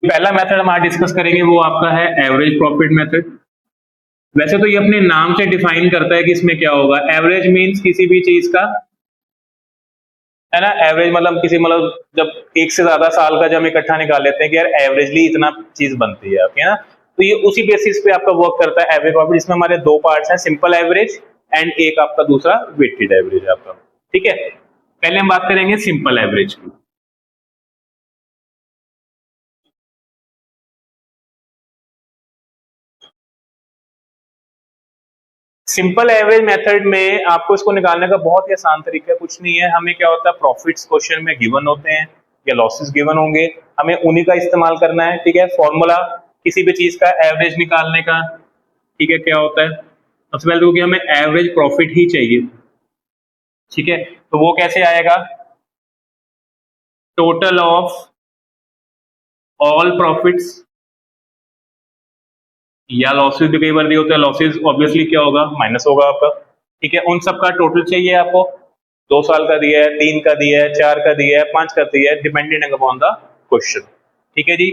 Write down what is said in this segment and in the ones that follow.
पहला मेथड हम आज डिस्कस करेंगे वो आपका है एवरेज प्रॉफिट मेथड। वैसे तो ये अपने नाम से डिफाइन करता है कि इसमें क्या होगा। एवरेज मींस किसी भी चीज का, है ना, एवरेज मतलब किसी, मतलब जब एक से ज्यादा साल का जब हम इकट्ठा निकाल लेते हैं कि यार एवरेजली इतना चीज बनती है आपकी, है ना, तो ये उसी बेसिस पे आपका वर्क करता है एवरेज प्रॉफिट, जिसमें हमारे दो पार्ट्स हैं, सिंपल एवरेज एंड एक आपका दूसरा वेटेड एवरेज है आपका। ठीक है, पहले हम बात करेंगे सिंपल एवरेज की। सिंपल एवरेज मेथड में आपको इसको निकालने का बहुत ही आसान तरीका है, कुछ नहीं है। हमें क्या होता है, प्रॉफिट्स क्वेश्चन में गिवन होते हैं या लॉसेस गिवन होंगे, हमें उन्हीं का इस्तेमाल करना है। ठीक है, फॉर्मूला किसी भी चीज का एवरेज निकालने का, ठीक है, क्या होता है, सबसे पहले तो कि हमें एवरेज प्रॉफिट ही चाहिए। ठीक है, तो वो कैसे आएगा, टोटल ऑफ ऑल प्रॉफिट्स या लॉसेस भी कई बार दिए होते हैं, लॉसेस ऑब्वियसली क्या होगा, माइनस होगा आपका। ठीक है, उन सबका टोटल चाहिए आपको, 2 साल का दिया है, 3 का दिया है, 4 का दिया है, 5 का दिया है, डिपेंडिंग अपॉन द क्वेश्चन। ठीक है जी,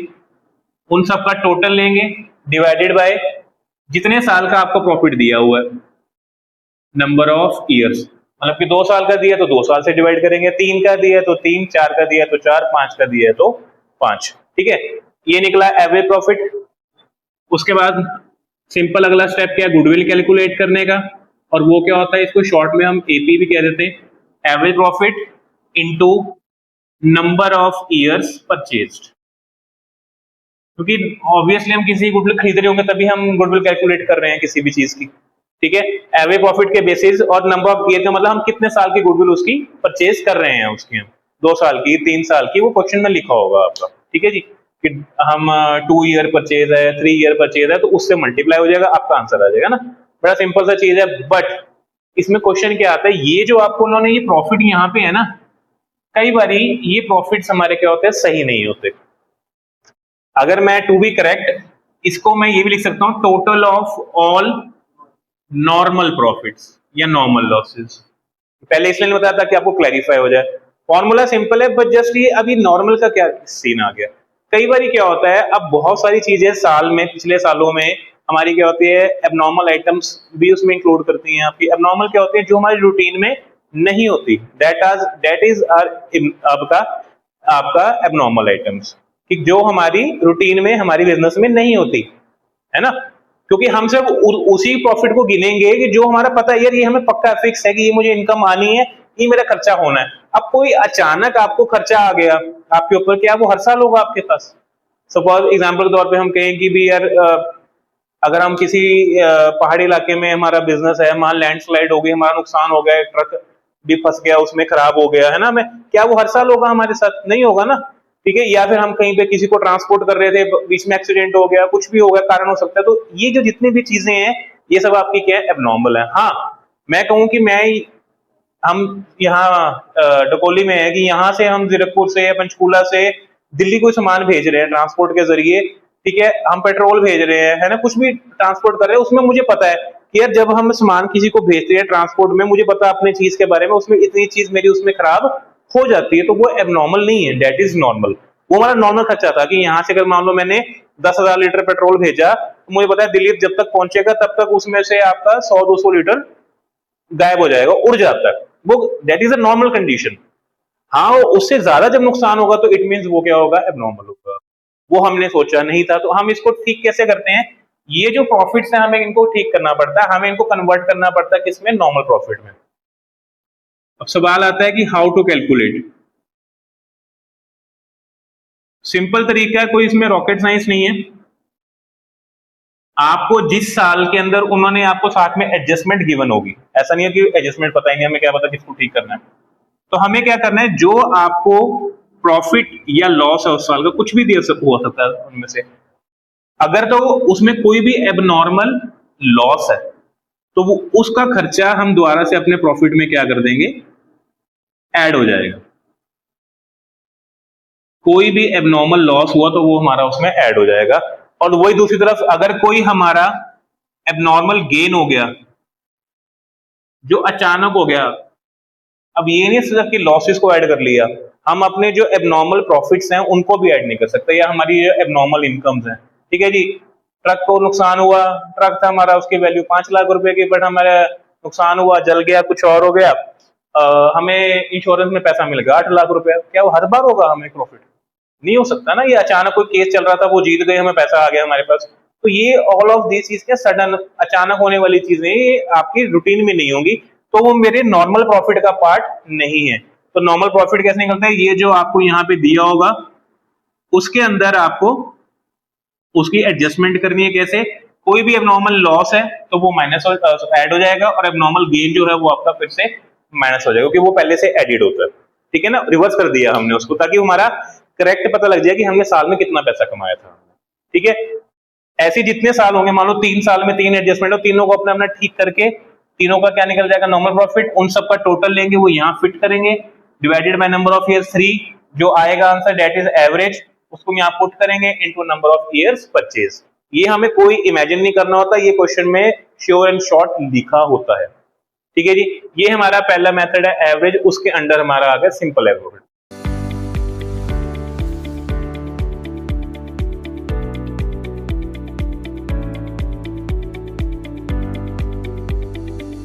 उन सबका टोटल लेंगे डिवाइडेड बाय जितने साल का आपको प्रॉफिट दिया हुआ है, नंबर ऑफ ईयर्स, मतलब कि 2 साल का दिया तो 2 साल से डिवाइड करेंगे, 3 का दिया तो 3, 4 का दिया तो 4, 5 का दिया तो 5। ठीक है, ये निकला एवरेज प्रॉफिट। उसके बाद सिंपल अगला स्टेप क्या है, गुडविल कैलकुलेट करने का, और वो क्या होता है, इसको शॉर्ट में हम एपी भी कह देते हैं, average profit into number of years purchased. क्योंकि ऑब्वियसली हम किसी गुडविल खरीद रहे होंगे तभी हम गुडविल कैलकुलेट कर रहे हैं किसी भी चीज की। ठीक है, एवरेज प्रॉफिट के बेसिस और नंबर ऑफ ईयर का मतलब हम कितने साल की गुडविल उसकी परचेज कर रहे हैं, उसकी हम 2 साल की, 3 साल की, वो क्वेश्चन में लिखा होगा आपका। ठीक है जी, कि हम 2 ईयर परचेज है, 3 ईयर परचेज है, तो उससे मल्टीप्लाई हो जाएगा, आपका आंसर आ जाएगा ना। बड़ा सिंपल सा चीज है, बट इसमें क्वेश्चन क्या आता है, ये जो आपको उन्होंने ये प्रॉफिट यहाँ पे है ना, कई बार ये प्रॉफिट्स हमारे क्या होते हैं, सही नहीं होते। अगर मैं टू बी करेक्ट, इसको मैं ये भी लिख सकता हूं, total of all normal profits या नॉर्मल लॉसेस। पहले इसलिए नहीं बताया था कि आपको क्लैरिफाई हो जाए। फॉर्मूला सिंपल है, बट जस्ट ये अभी नॉर्मल का क्या सीन आ गया। कई बार क्या होता है, अब बहुत सारी चीजें साल में, पिछले सालों में हमारी क्या होती है, एबनॉर्मल आइटम्स भी उसमें इंक्लूड करती हैं आपकी। एबनॉर्मल क्या होती है, जो हमारी रूटीन में नहीं होती, दैट इज आपका आपका एबनॉर्मल आइटम्स, कि जो हमारी रूटीन में, हमारी बिजनेस में नहीं होती, है ना। क्योंकि हम सिर्फ उसी प्रॉफिट को गिनेंगे कि जो हमारा पता है यार ये हमें पक्का फिक्स है कि ये मुझे इनकम आनी है, ये मेरा खर्चा होना है। अब कोई अचानक आपको खर्चा आ गया आपके ऊपर, क्या वो हर साल होगा आपके पास? सपोज एग्जांपल के तौर पे हम कहें कि भी यार अगर हम किसी पहाड़ी इलाके में हमारा बिजनेस है, वहां लैंडस्लाइड हो गई, हमारा नुकसान हो गया, ट्रक भी फंस गया उसमें, खराब हो गया, है ना, मैं क्या वो हर साल होगा हमारे साथ? नहीं होगा ना। ठीक है, या फिर हम कहीं पे किसी को ट्रांसपोर्ट कर रहे थे, बीच में एक्सीडेंट हो गया, कुछ भी हो गया, कारण हो सकता है। तो ये जो जितनी भी चीजें हैं, ये सब आपकी क्या है, एबनॉर्मल है। हाँ, मैं कहूं कि हम यहाँ डकोली में है कि यहाँ से हम जीरकपुर से या पंचकूला से दिल्ली कोई सामान भेज रहे हैं ट्रांसपोर्ट के जरिए। ठीक है, हम पेट्रोल भेज रहे हैं, है ना, कुछ भी ट्रांसपोर्ट कर रहे हैं, उसमें मुझे पता है कि यार जब हम सामान किसी को भेजते हैं ट्रांसपोर्ट में, मुझे पता है अपनी चीज के बारे में, उसमें इतनी चीज मेरी उसमें खराब हो जाती है, तो वो एबनॉर्मल नहीं है, दैट इज नॉर्मल। वो हमारा नॉर्मल खर्चा था कि यहाँ से अगर मान लो मैंने 10,000 लीटर पेट्रोल भेजा, तो मुझे पता है दिल्ली जब तक पहुंचेगा तब तक उसमें से आपका 100-200 लीटर गायब हो जाएगा, उड़ जाता है वो, that is a normal condition. हाँ, उससे ज्यादा जब नुकसान होगा तो इट मींस वो क्या होगा, एबनॉर्मल होगा। वो हमने सोचा नहीं था, तो हम इसको ठीक कैसे करते हैं, ये जो प्रॉफिट्स हैं हमें इनको ठीक करना पड़ता है, हमें इनको कन्वर्ट करना पड़ता है किसमें, नॉर्मल प्रॉफिट में। अब सवाल आता है कि हाउ टू कैलकुलेट। सिंपल तरीका है, कोई इसमें रॉकेट साइंस नहीं है। आपको जिस साल के अंदर उन्होंने आपको साथ में एडजस्टमेंट गिवन होगी, ऐसा नहीं है कि एडजस्टमेंट पता ही नहीं, हमें क्या पता किसको ठीक करना है, तो हमें क्या करना है, जो आपको प्रॉफिट या लॉस है उस साल का, कुछ भी हुआ सकता है उनमें से, अगर तो उसमें कोई भी एबनॉर्मल लॉस है, तो वो उसका खर्चा हम दोबारा से अपने प्रॉफिट में क्या कर देंगे, ऐड हो जाएगा। कोई भी एबनॉर्मल लॉस हुआ तो वो हमारा उसमें ऐड हो जाएगा। और वही दूसरी तरफ अगर कोई हमारा एबनॉर्मल गेन हो गया जो अचानक हो गया, अब ये नहीं सिर्फ कि लॉसेस को ऐड कर लिया, हम अपने जो एबनॉर्मल प्रॉफिट्स हैं उनको भी ऐड नहीं कर सकते, या हमारी जो एबनॉर्मल इनकम्स हैं। ठीक है जी, ट्रक को नुकसान हुआ, ट्रक था हमारा, उसकी वैल्यू 5 लाख रुपए की, बट हमारा नुकसान हुआ, जल गया, कुछ और हो गया, हमें इंश्योरेंस में पैसा मिल गया 8 लाख रुपए। क्या वो हर बार होगा हमें प्रॉफिट? नहीं हो सकता ना। ये अचानक कोई केस चल रहा था, वो जीत गए, हमें पैसा आ गया हमारे पास। तो ये ऑल ऑफ दिस चीज क्या सडन अचानक होने वाली चीजें, ये आपकी रूटीन में नहीं होंगी, तो वो मेरे नॉर्मल प्रॉफिट का पार्ट नहीं है। तो नॉर्मल प्रॉफिट कैसे निकलता है? ये जो आपको यहाँ पे दिया होगा उसके अंदर आपको उसकी एडजस्टमेंट करनी है। कैसे? कोई भी एबनॉर्मल लॉस है तो वो माइनस ऐड हो जाएगा, और एबनॉर्मल गेन जो है वो आपका फिर से माइनस हो जाएगा, क्योंकि वो पहले से एडिड होता है। ठीक है ना, रिवर्स कर दिया हमने उसको, ताकि हमारा करेक्ट पता लग जाए कि हमने साल में कितना पैसा कमाया था। ठीक है, ऐसे जितने साल होंगे, मान लो 3 साल में 3 एडजस्टमेंट हो, तीनों को अपना अपना ठीक करके तीनों का क्या निकल जाएगा? Normal profit. उन सबका टोटल लेंगे, वो यहाँ फिट करेंगे, divided by number of years 3, जो आएगा आंसर डेट इज एवरेज, उसको यहाँ पुट करेंगे into number of years purchase. ये हमें कोई इमेजिन नहीं करना होता, ये क्वेश्चन में श्योर एंड शॉर्ट लिखा होता है। ठीक है जी, ये हमारा पहला मेथड है एवरेज, उसके अंडर हमारा आ गया सिंपल एवरेज।